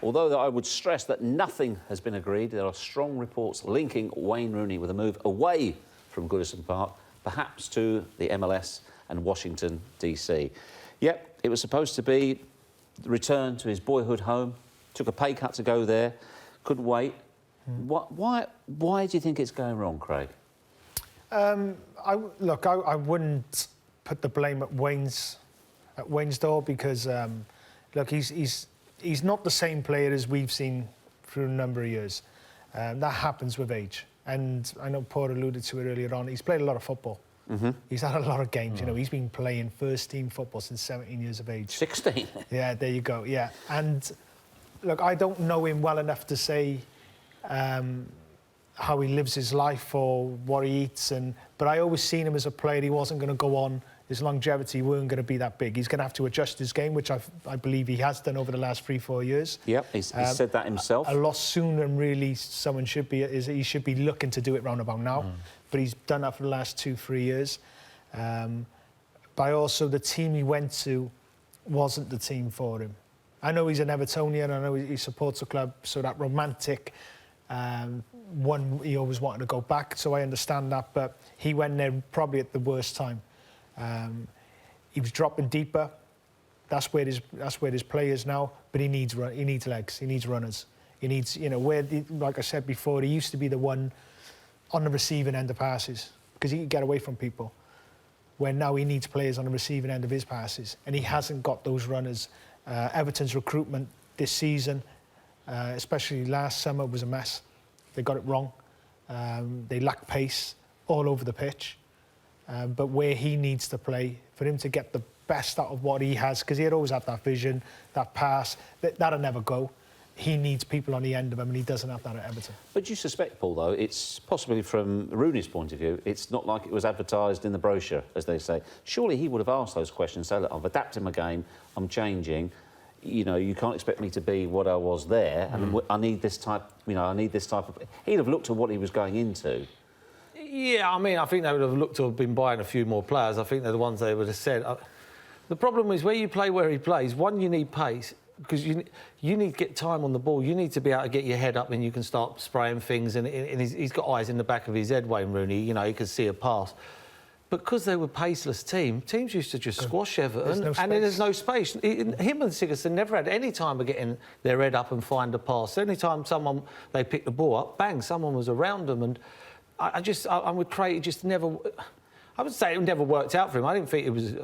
although I would stress that nothing has been agreed, there are strong reports linking Wayne Rooney with a move away from Goodison Park, perhaps to the MLS and Washington, D.C. Yep, it was supposed to be the return to his boyhood home, took a pay cut to go there, couldn't wait. Why do you think it's going wrong, Craig? I wouldn't put the blame at Wayne's door because, look, he's not the same player as we've seen through a number of years. That happens with age. And I know Paul alluded to it earlier on. He's played a lot of football. Mm-hmm. He's had a lot of games. You know, he's been playing first-team football since 17 years of age. 16? Yeah, there you go, yeah. And, look, I don't know him well enough to say how he lives his life or what he eats. But I always seen him as a player. He wasn't going to go on. His longevity weren't going to be that big. He's going to have to adjust his game, which I believe he has done over the last 3-4 years. Yep, he's said that himself. A lot sooner than really someone should be. He should be looking to do it round about now. But he's done that for the last 2-3 years. But also the team he went to wasn't the team for him. I know he's an Evertonian. I know he supports the club, so that romantic one, he always wanted to go back, so I understand that. But he went there probably at the worst time. He was dropping deeper. That's where his play is now. But he needs legs. He needs runners. He needs, you know, like I said before, he used to be the one on the receiving end of passes because he could get away from people. Where now he needs players on the receiving end of his passes, and he hasn't got those runners. Everton's recruitment this season, especially last summer, was a mess. They got it wrong. They lack pace all over the pitch. But where he needs to play, for him to get the best out of what he has, because he had always had that vision, that pass, that'll never go. He needs people on the end of him, and he doesn't have that at Everton. But you suspect, Paul, though, it's possibly from Rooney's point of view, it's not like it was advertised in the brochure, as they say. Surely he would have asked those questions, say, look, I've adapted my game, I'm changing. You know, you can't expect me to be what I was there, and I need this type, you know, I need this type of... He'd have looked at what he was going into. Yeah, I mean, I think they would have looked to have been buying a few more players. I think they're the ones they would have said. The problem is where you play where he plays, one, you need pace, because you need to get time on the ball. You need to be able to get your head up and you can start spraying things. And he's got eyes in the back of his head, Wayne Rooney. You know, he can see a pass. But because they were paceless teams used to just squash Everton, and then there's no space. Him and Sigurdsson never had any time of getting their head up and find a pass. Any time they picked the ball up, bang, someone was around them. And I'm with Craig, it just never... I would say it never worked out for him. I didn't think it was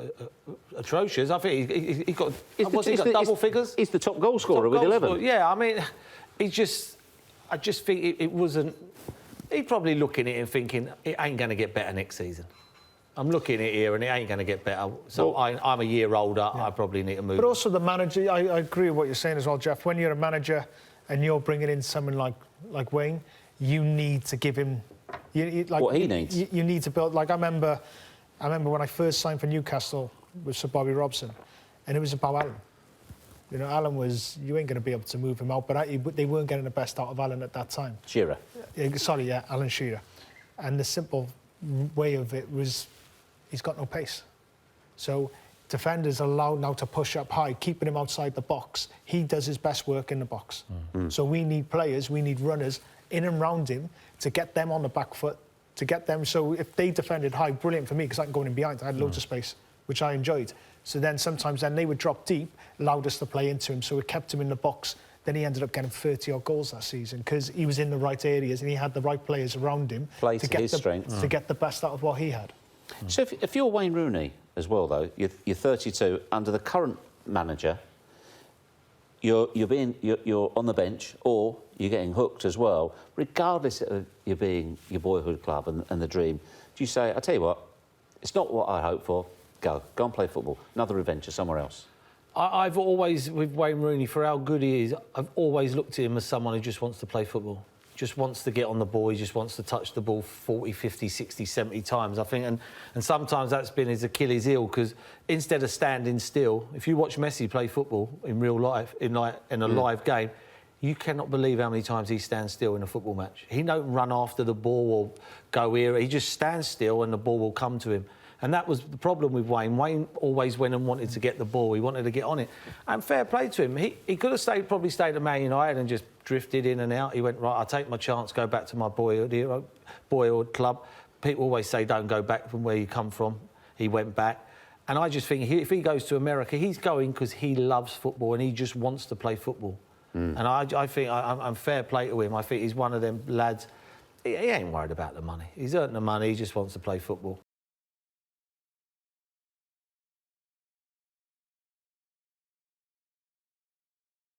atrocious. I think he got double figures. He's the top goal scorer with 11. Yeah, I mean, I just think it wasn't... He's probably looking at it and thinking, it ain't going to get better next season. I'm looking at it here and it ain't going to get better. So I'm a year older, yeah. I probably need to move. But also the manager, I agree with what you're saying as well, Jeff. When you're a manager and you're bringing in someone like Wayne, you need to give him... what he needs. You need to build... Like, I remember when I first signed for Newcastle with Sir Bobby Robson, and it was about Alan. You know, Alan was... You ain't going to be able to move him out, but they weren't getting the best out of Alan at that time. Shearer. Alan Shearer. And the simple way of it was he's got no pace. So defenders are allowed now to push up high, keeping him outside the box. He does his best work in the box. So we need players, we need runners in and round him to get them on the back foot, to get them... So if they defended high, brilliant for me, because I can go in behind. I had loads of space, which I enjoyed. So then sometimes they would drop deep, allowed us to play into him, so it kept him in the box. Then he ended up getting 30-odd goals that season because he was in the right areas and he had the right players around him to get the best out of what he had. So if you're Wayne Rooney as well, though, you're 32, under the current manager, you're on the bench or you're getting hooked as well, regardless of you being your boyhood club and the dream. Do you say, I tell you what, it's not what I hoped for, go and play football, another adventure somewhere else? I've always, with Wayne Rooney, for how good he is, I've always looked at him as someone who just wants to play football. Just wants to get on the ball, he just wants to touch the ball 40, 50, 60, 70 times, I think. And sometimes that's been his Achilles heel, because instead of standing still, if you watch Messi play football in real life, in a live game, you cannot believe how many times he stands still in a football match. He don't run after the ball or go here, he just stands still and the ball will come to him. And that was the problem with Wayne. Wayne always went and wanted to get the ball. He wanted to get on it. And fair play to him. He could have probably stayed at Man United and just drifted in and out. He went, right, I'll take my chance, go back to my boyhood club. People always say, don't go back from where you come from. He went back. And I just think if he goes to America, he's going because he loves football and he just wants to play football. And I think I'm fair play to him. I think he's one of them lads. He ain't worried about the money. He's earned the money. He just wants to play football.